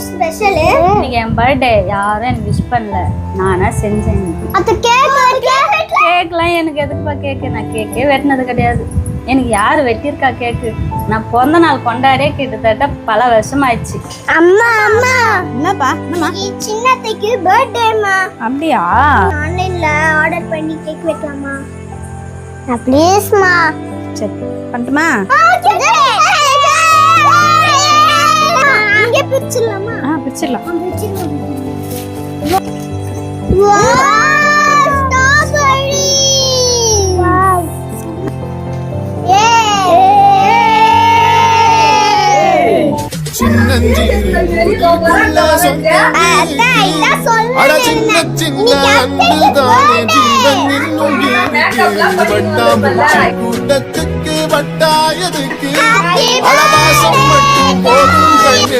Special? இன்னைக்கு என் birthday, யாரும் எனக்கு விஷ் பண்ணல, நானா செஞ்சேன். அந்த கேக்லாம் எனக்கு எதுக்குப்பா கேக்கு? நான் கேக்கே வெட்டினது கிடையாது. எனக்கு யாரு வெட்டியிருக்கா கேக்கு? நான் பிறந்த நாள் கொண்டாடியே கிட்டத்தட்ட பல வருஷம் ஆயிடுச்சு. அம்மா அம்மா என்னப்பா? என்னம்மா? சின்னத்தைக்கு பர்த்டேமா. அப்படியா? ஆன்லைன்ல ஆர்டர் பண்ணி கேக் வெட்டலாமா? ப்ளீஸ்மா. சரி பண்ணட்டுமா? இங்க பிரிச்சிடலாமா? பிரிச்சிடலாம். கூட்டத்துக்கு வட்டாயதுக்கு அளவாசம் மட்டும் போதும்.